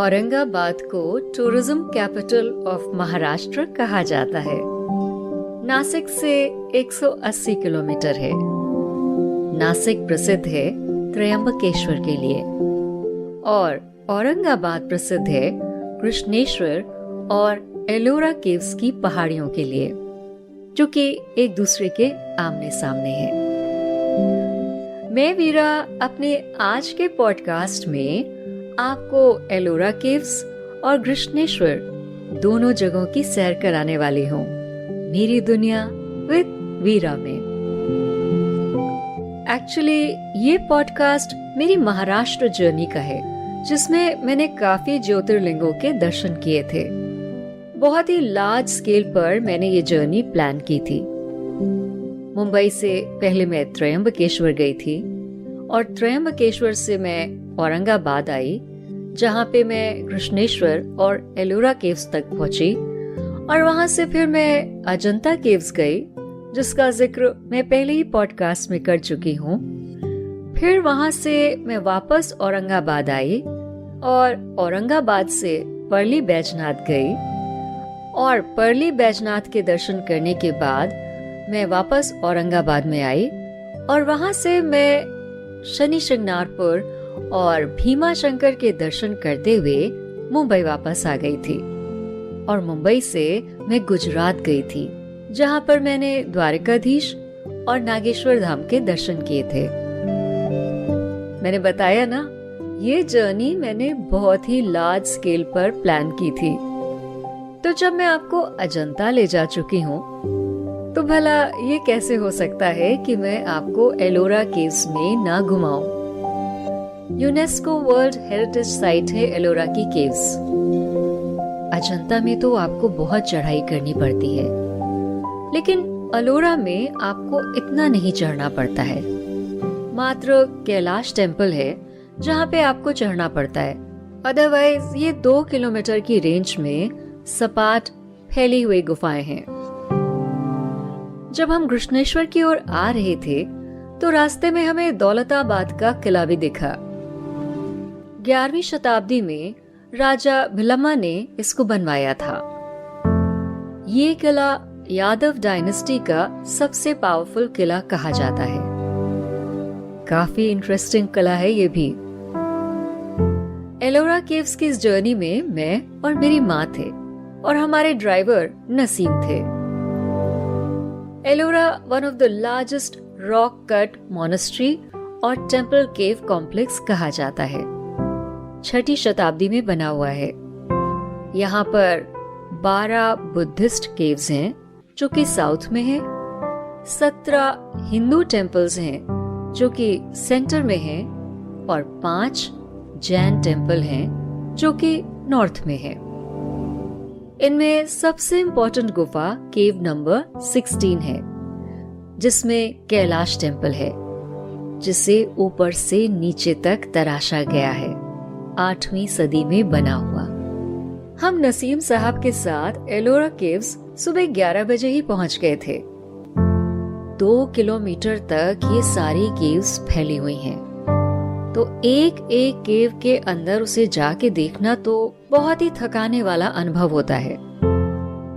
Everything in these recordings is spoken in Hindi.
औरंगाबाद को टूरिज्म कैपिटल ऑफ महाराष्ट्र कहा जाता है। नासिक से 180 किलोमीटर है। नासिक प्रसिद्ध है त्र्यंबकेश्वर के लिए और औरंगाबाद प्रसिद्ध है कृष्णेश्वर और एलोरा केव्स की पहाड़ियों के लिए, जो कि एक दूसरे के आमने सामने हैं। मैं वीरा अपने आज के पॉडकास्ट में आपको एलोरा केव्स और कृष्णेश्वर दोनों जगहों की सैर कराने वाली हूँ मेरी दुनिया विद वीरा में। एक्चुअली ये पॉडकास्ट मेरी महाराष्ट्र जर्नी का है, जिसमें मैंने काफी ज्योतिर्लिंगों के दर्शन किए थे। बहुत ही लार्ज स्केल पर मैंने ये जर्नी प्लान की थी। मुंबई से पहले मैं त्र्यंबकेश्वर गई थी और त्र्यंबकेश्वर से मैं औरंगाबाद आई, जहाँ पे मैं कृष्णेश्वर और एलोरा केव्स तक पहुंची और वहां से फिर मैं अजंता केव्स गई, जिसका जिक्र मैं पहले ही पॉडकास्ट में कर चुकी हूँ। फिर वहां से मैं वापस औरंगाबाद आई और औरंगाबाद से परली बैजनाथ गई और परली बैजनाथ के दर्शन करने के बाद मैं वापस औरंगाबाद में आई और वहां से मैं शनि शिंगणापुर और भीमा शंकर के दर्शन करते हुए मुंबई वापस आ गई थी। और मुंबई से मैं गुजरात गई थी, जहां पर मैंने द्वारकाधीश और नागेश्वर धाम के दर्शन किए थे। मैंने बताया ना, ये जर्नी मैंने बहुत ही लार्ज स्केल पर प्लान की थी। तो जब मैं आपको अजंता ले जा चुकी हूँ, तो भला ये कैसे हो सकता है कि मैं आपको एलोरा केव्स में ना घुमाऊं? यूनेस्को वर्ल्ड हेरिटेज साइट है एलोरा की केव्स। अजंता में तो आपको बहुत चढ़ाई करनी पड़ती है, लेकिन एलोरा में आपको इतना नहीं चढ़ना पड़ता है। मात्र कैलाश टेम्पल है जहाँ पे आपको चढ़ना पड़ता है। अदरवाइज ये 2 किलोमीटर की रेंज में सपाट फैली हुई गुफाएं हैं। जब हम कृष्णेश्वर की ओर आ रहे थे, तो रास्ते में हमें दौलताबाद का किला भी दिखा। 11वीं शताब्दी में राजा भिलम्मा ने इसको बनवाया था। ये किला यादव डायनेस्टी का सबसे पावरफुल किला कहा जाता है। काफी इंटरेस्टिंग किला है ये भी। एलोरा केव्स की इस जर्नी में मैं और मेरी माँ थे और हमारे ड्राइवर नसीम थे। Ellora one of the largest rock cut monastery और टेम्पल केव कॉम्प्लेक्स कहा जाता है। 6ठी शताब्दी में बना हुआ है। यहाँ पर 12 बुद्धिस्ट केव्स हैं, जो कि साउथ में है। 17 हिंदू टेम्पल्स हैं, जो कि सेंटर में हैं, और 5 जैन टेम्पल हैं, जो कि नॉर्थ में है। इनमें सबसे इम्पोर्टेंट गुफा केव नंबर 16 है, जिसमें कैलाश टेम्पल है, जिसे ऊपर से नीचे तक तराशा गया है। 8वीं सदी में बना हुआ। हम नसीम साहब के साथ एलोरा केव्स सुबह 11 बजे ही पहुंच गए थे। 2 किलोमीटर तक ये सारी केव्स फैली हुई हैं। तो एक एक केव के अंदर उसे जाके देखना तो बहुत ही थकाने वाला अनुभव होता है,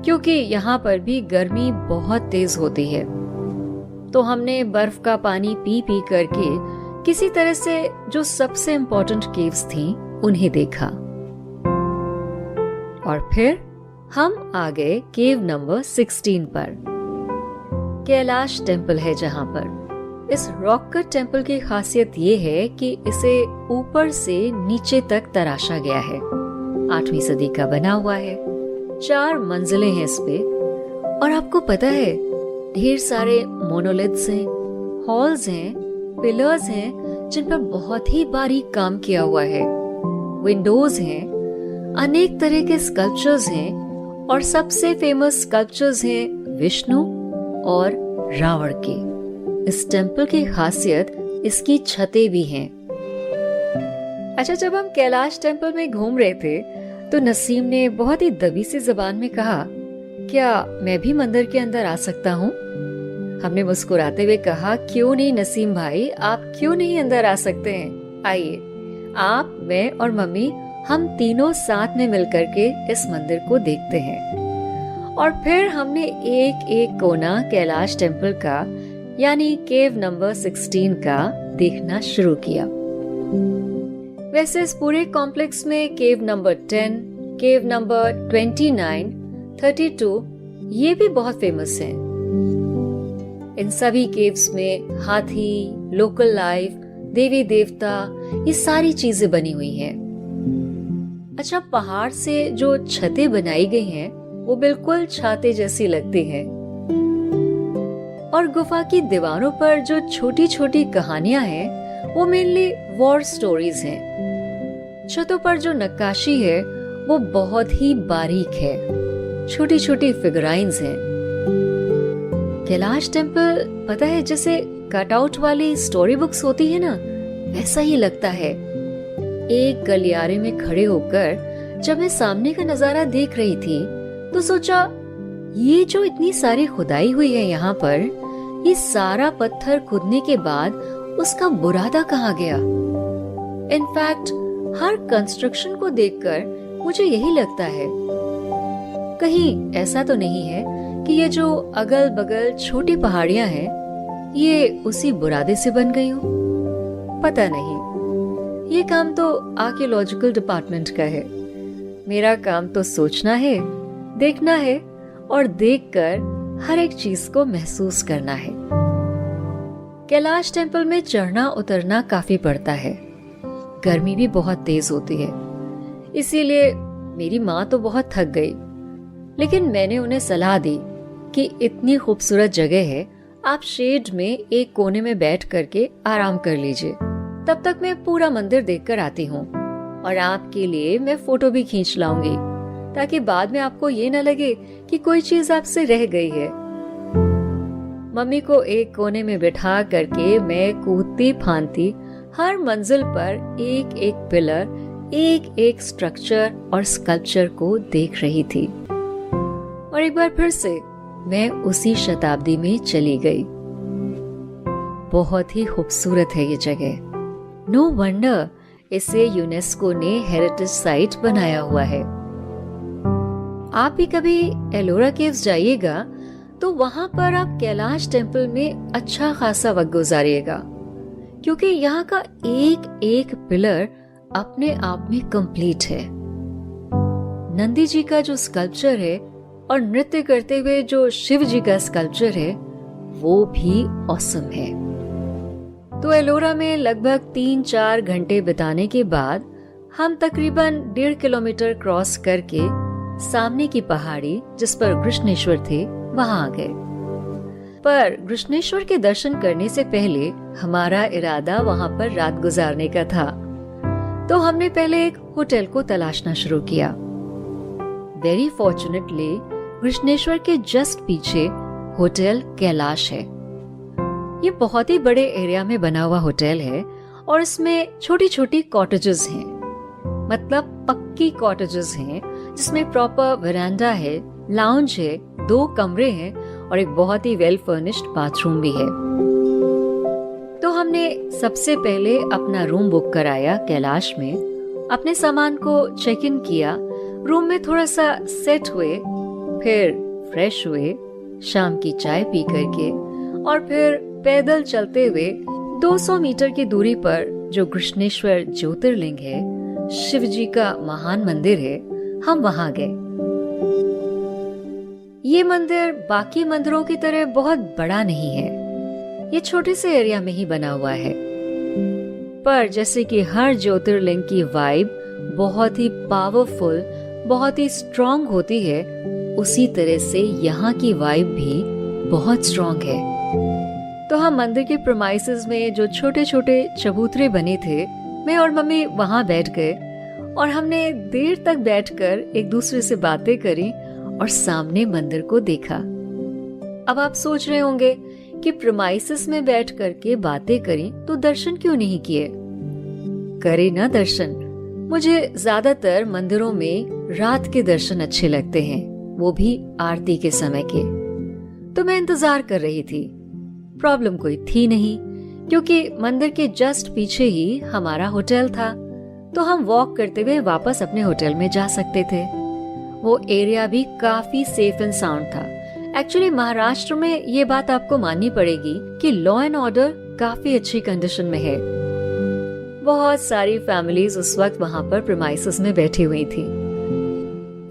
क्योंकि यहाँ पर भी गर्मी बहुत तेज होती है। तो हमने बर्फ का पानी पी पी करके किसी तरह से जो सबसे इम्पोर्टेंट केव्स थी उन्हें देखा। और फिर हम आ गए केव नंबर 16 पर। कैलाश टेम्पल है जहाँ पर। इस रॉक कट टेम्पल की खासियत ये है कि इसे ऊपर से नीचे तक तराशा गया है। 8वीं सदी का बना हुआ है। 4 मंजिलें हैं इस पे। और आपको पता है, ढेर सारे मोनोलिथ्स हैं, हॉल्स हैं, पिलर्स हैं, जिन पर बहुत ही बारीक काम किया हुआ है। विंडोज हैं, अनेक तरह के स्कल्पचर्स हैं, और सबसे फेमस स्कल्पचर्स हैं विष्णु और रावण के। इस टेम्पल की खासियत इसकी छतें भी हैं। अच्छा, जब हम कैलाश टेम्पल में घूम रहे थे, तो नसीम ने बहुत ही दबी सी जबान में कहा, क्या मैं भी मंदिर के अंदर आ सकता हूँ? हमने मुस्कुराते हुए कहा, क्यों नहीं नसीम भाई, आप क्यों नहीं अंदर आ सकते हैं? आइए, आप, मैं और मम्मी हम तीनों साथ में मिलकर के इस मंदिर को देखते हैं। और फिर हमने एक एक कोना कैलाश टेम्पल का यानी केव नंबर 16 का देखना शुरू किया। वैसे इस पूरे कॉम्प्लेक्स में केव नंबर 10, केव नंबर 29, 32 ये भी बहुत फेमस हैं। इन सभी केव्स में हाथी, लोकल लाइफ, देवी देवता ये सारी चीजें बनी हुई हैं। अच्छा, पहाड़ से जो छतें बनाई गई हैं वो बिल्कुल छाते जैसी लगती हैं। और गुफा की दीवारों पर जो छोटी छोटी कहानियां हैं वो मेनली वॉर स्टोरीज हैं। छतों पर जो नक्काशी है वो बहुत ही बारीक है, छोटी छोटी फिगराइंस हैं। कैलाश टेम्पल पता है जैसे कटआउट वाली स्टोरी बुक्स होती है ना, वैसा ही लगता है। एक गलियारे में खड़े होकर जब मैं सामने का नजारा देख रही थी तो सोचा ये जो इतनी सारी खुदाई हुई है यहाँ पर, ये सारा पत्थर खुदने के बाद उसका बुरादा कहाँ गया। इनफैक्ट हर कंस्ट्रक्शन को देखकर मुझे यही लगता है कहीं ऐसा तो नहीं है कि ये जो अगल बगल छोटी पहाड़ियां हैं ये उसी बुरादे से बन गई हो। पता नहीं, ये काम तो आर्कियोलॉजिकल डिपार्टमेंट का है। मेरा काम तो सोचना है, देखना है और देखकर हर एक चीज को महसूस करना है। कैलाश टेम्पल में चढ़ना उतरना काफी पड़ता है, गर्मी भी बहुत तेज होती है, इसीलिए मेरी माँ तो बहुत थक गई। लेकिन मैंने उन्हें सलाह दी कि इतनी खूबसूरत जगह है, आप शेड में एक कोने में बैठ करके आराम कर लीजिए, तब तक मैं पूरा मंदिर देखकर आती हूँ और आपके लिए मैं फोटो भी खींच लाऊंगी ताकि बाद में आपको ये न लगे कि कोई चीज आपसे रह गई है। मम्मी को एक कोने में बिठा करके मैं कूदती फांदती हर मंजिल पर एक एक पिलर, एक एक स्ट्रक्चर और स्कल्पचर को देख रही थी। और एक बार फिर से मैं उसी शताब्दी में चली गई। बहुत ही खूबसूरत है ये जगह। नो वंडर इसे यूनेस्को ने हेरिटेज साइट बनाया हुआ है। आप भी कभी एलोरा केव्स जाइएगा तो वहां पर आप कैलाश टेम्पल में अच्छा खासा वक्त गुजारिएगा, क्योंकि यहाँ का एक एक पिलर अपने आप में कंप्लीट है। नंदी जी का जो स्कल्पचर है और नृत्य करते हुए जो शिव जी का स्कल्पचर है वो भी ऑसम है। तो एलोरा में लगभग 3-4 घंटे बिताने के बाद हम तकरीबन 1.5 किलोमीटर क्रॉस करके सामने की पहाड़ी जिस पर कृष्णेश्वर थे वहां आ गए। पर कृष्णेश्वर के दर्शन करने से पहले हमारा इरादा वहां पर रात गुजारने का था, तो हमने पहले एक होटल को तलाशना शुरू किया। वेरी फॉर्चुनेटली कृष्णेश्वर के जस्ट पीछे होटल कैलाश है। ये बहुत ही बड़े एरिया में बना हुआ होटल है और इसमें छोटी छोटी कॉटेजेस हैं, मतलब पक्की कॉटेजेस हैं जिसमें प्रॉपर वरांडा है, लाउंज है, 2 कमरे हैं और एक बहुत ही वेल फर्निश्ड बाथरूम भी है। तो हमने सबसे पहले अपना रूम बुक कराया कैलाश में, अपने सामान को चेक इन किया, रूम में थोड़ा सा सेट हुए, फिर फ्रेश हुए, शाम की चाय पी करके और फिर पैदल चलते हुए 200 मीटर की दूरी पर जो कृष्णेश्वर ज्योतिर्लिंग है, शिव जी का महान मंदिर है, हम वहां गए। ये मंदिर बाकी मंदिरों की तरह बहुत बड़ा नहीं है, ये छोटे से एरिया में ही बना हुआ है। पर जैसे कि हर ज्योतिर्लिंग की वाइब बहुत ही पावरफुल, बहुत ही स्ट्रॉन्ग होती है, उसी तरह से यहाँ की वाइब भी बहुत स्ट्रॉन्ग है। तो हम मंदिर के प्रीमाइसेस में जो छोटे छोटे चबूतरे बने थे, मैं और मम्मी वहां बैठ गए और हमने देर तक बैठकर एक दूसरे से बातें करी और सामने मंदिर को देखा। अब आप सोच रहे होंगे कि प्रीमाइसेस में बैठ करके बातें करी तो दर्शन क्यों नहीं किए? करे ना दर्शन। मुझे ज्यादातर मंदिरों में रात के दर्शन अच्छे लगते हैं, वो भी आरती के समय के। तो मैं इंतजार कर रही थी। प्रॉब्लम कोई थी नहीं, क्योंकि मंदिर के जस्ट पीछे ही हमारा होटल था। तो हम वॉक करते हुए वापस अपने होटल में जा सकते थे। वो एरिया भी काफी सेफ एंड साउंड था। एक्चुअली महाराष्ट्र में ये बात आपको माननी पड़ेगी कि लॉ एंड ऑर्डर काफी अच्छी कंडीशन में है। बहुत सारी फैमिलीज उस वक्त वहाँ पर प्रीमाइसेस में बैठी हुई थी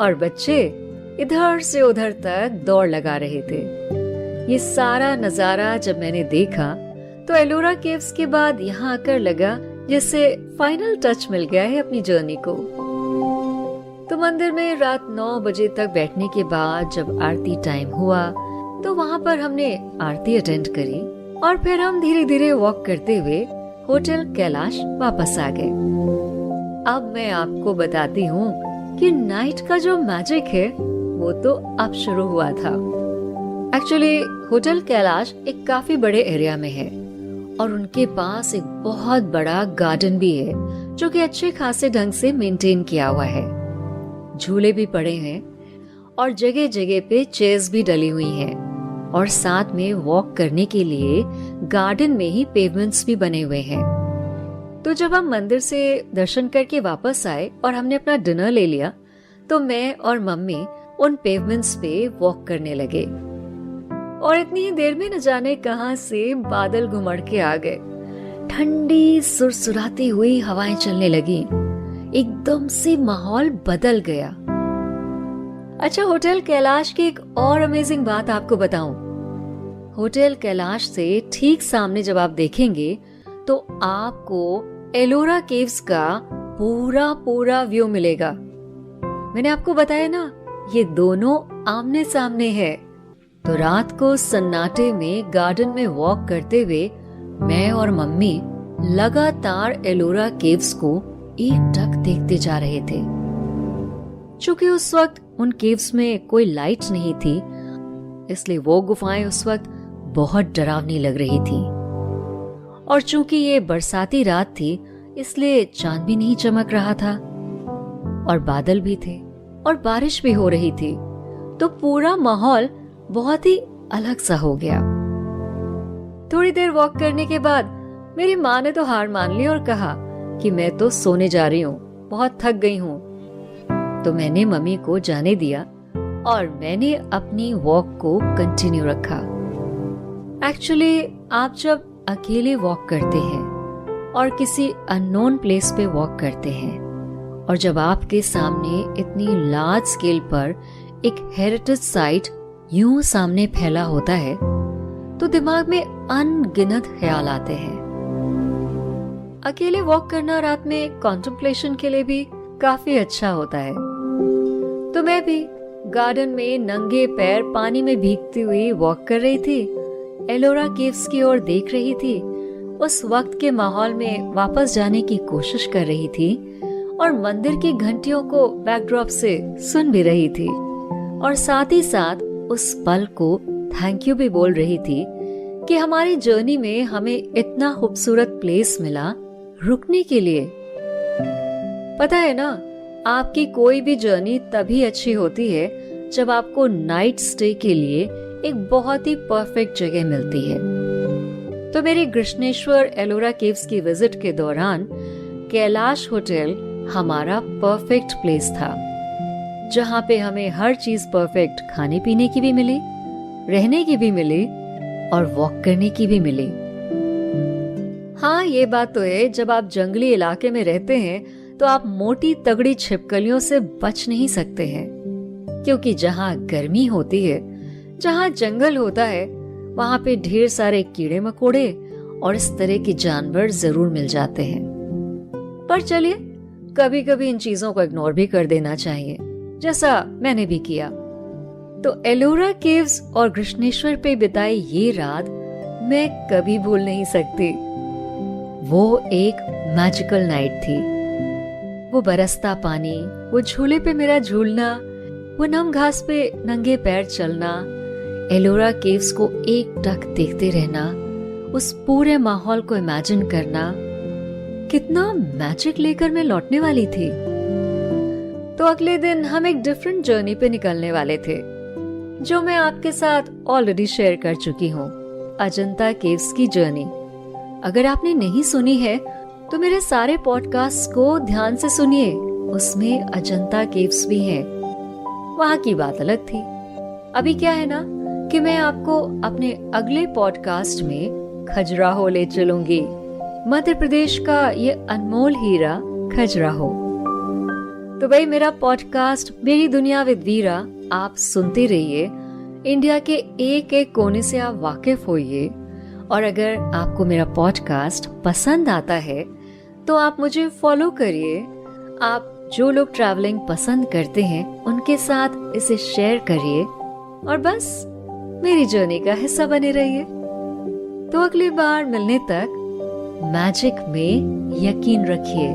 और बच्चे इधर से उधर तक दौड़ लगा रहे थे। ये सारा नजारा जब मैंने देखा तो एलोरा केव्स के बाद यहाँ आकर लगा जैसे फाइनल टच मिल गया है अपनी जर्नी को। तो मंदिर में रात 9 बजे तक बैठने के बाद जब आरती टाइम हुआ तो वहाँ पर हमने आरती अटेंड करी और फिर हम धीरे धीरे वॉक करते हुए होटल कैलाश वापस आ गए। अब मैं आपको बताती हूँ कि नाइट का जो मैजिक है वो तो अब शुरू हुआ था। एक्चुअली होटल कैलाश एक काफी बड़े एरिया में है और उनके पास एक बहुत बड़ा गार्डन भी है जो कि अच्छे खासे ढंग से मेंटेन किया हुआ है। झूले भी पड़े हैं और जगह जगह पे चेयर्स भी डली हुई हैं और साथ में वॉक करने के लिए गार्डन में ही पेवमेंट्स भी बने हुए हैं। तो जब हम मंदिर से दर्शन करके वापस आए और हमने अपना डिनर ले लिया तो मैं और मम्मी उन पेवमेंट्स पे वॉक करने लगे और इतनी ही देर में न जाने कहां से बादल घुमड़ के आ गए। ठंडी सुरसुराती हुई हवाएं चलने लगी। एकदम से माहौल बदल गया। अच्छा, होटल कैलाश की एक और अमेजिंग बात आपको बताऊं। होटल कैलाश से ठीक सामने जब आप देखेंगे तो आपको एलोरा केव्स का पूरा व्यू मिलेगा। मैंने आपको बताया ना, ये दोनों आमने सामने है। तो रात को सन्नाटे में गार्डन में वॉक करते हुए मैं और मम्मी लगातार एलोरा केव्स को एकटक देखते जा रहे थे। चूंकि उस वक्त उन केव्स में कोई लाइट नहीं थी, इसलिए वो गुफाएं उस वक्त बहुत डरावनी लग रही थी। और चूंकि ये बरसाती रात थी, इसलिए चांद भी नहीं चमक रहा था और बादल भी थे और बारिश भी हो रही थी। तो पूरा माहौल बहुत ही अलग सा हो गया। थोड़ी देर वॉक करने के बाद मेरी माँ ने तो हार मान ली और कहा कि मैं तो सोने जा रही हूँ, बहुत थक गई हूँ। तो मैंने मम्मी को जाने दिया और मैंने अपनी वॉक को कंटिन्यू रखा। एक्चुअली आप जब अकेले वॉक करते हैं और किसी अननोन प्लेस पे वॉक करते हैं और जब आपके सामने इतनी लार्ज स्केल पर एक हेरिटेज साइट यूं सामने फैला होता है तो दिमाग में अनगिनत ख्याल आते हैं। अकेले वॉक करना रात में कॉन्टेम्पलेशन के लिए भी काफी अच्छा होता है। तो मैं भी गार्डन में नंगे पैर पानी में भीगती हुई वॉक कर रही थी, एलोरा केव्स की ओर देख रही थी, उस वक्त के माहौल में वापस जाने की कोशिश कर रही थी और मंदिर की घंटियों को बैकड्रॉप से सुन भी रही थी और साथ ही साथ उस पल को थैंक यू भी बोल रही थी कि हमारी जर्नी में हमें इतना खूबसूरत प्लेस मिला रुकने के लिए। पता है ना, आपकी कोई भी जर्नी तभी अच्छी होती है जब आपको नाइट स्टे के लिए एक बहुत ही परफेक्ट जगह मिलती है। तो मेरी कृष्णेश्वर एलोरा केव्स की विजिट के दौरान कैलाश होटल हमारा परफेक्ट प्लेस था, जहाँ पे हमें हर चीज परफेक्ट खाने पीने की भी मिली, रहने की भी मिली और वॉक करने की भी मिली। हाँ, ये बात तो है, जब आप जंगली इलाके में रहते हैं तो आप मोटी तगड़ी छिपकलियों से बच नहीं सकते हैं, क्योंकि जहाँ गर्मी होती है, जहाँ जंगल होता है, वहाँ पे ढेर सारे कीड़े मकोड़े और इस तरह के जानवर जरूर मिल जाते हैं। पर चलिए, कभी कभी इन चीजों को इग्नोर भी कर देना चाहिए, जैसा मैंने भी किया। तो एलोरा केव्स और कृष्णेश्वर पे बिताई ये रात मैं कभी भूल नहीं सकती। वो एक मैजिकल नाइट थी। वो बरसता पानी, वो झूले पे मेरा झूलना, वो नम घास पे नंगे पैर चलना, एलोरा केव्स को एकटक देखते रहना, उस पूरे माहौल को इमेजिन करना, कितना मैजिक लेकर मैं लौटने वाली थी। तो अगले दिन हम एक डिफरेंट जर्नी पे निकलने वाले थे, जो मैं आपके साथ ऑलरेडी शेयर कर चुकी हूँ, अजंता केव्स की जर्नी। अगर आपने नहीं सुनी है तो मेरे सारे पॉडकास्ट को ध्यान से सुनिए, उसमें अजंता केव्स भी हैं। वहां की बात अलग थी। अभी क्या है ना कि मैं आपको अपने अगले पॉडकास्ट में खजुराहो ले चलूंगी, मध्य प्रदेश का ये अनमोल हीरा खजुराहो। तो भाई मेरा पॉडकास्ट मेरी दुनिया विद वीरा आप सुनते रहिए, इंडिया के एक एक कोने से आप वाकिफ होइए। और अगर आपको मेरा पॉडकास्ट पसंद आता है तो आप मुझे फॉलो करिए। आप जो लोग ट्रैवलिंग पसंद करते हैं उनके साथ इसे शेयर करिए और बस मेरी जर्नी का हिस्सा बने रहिए। तो अगली बार मिलने तक मैजिक में यकीन रखिए।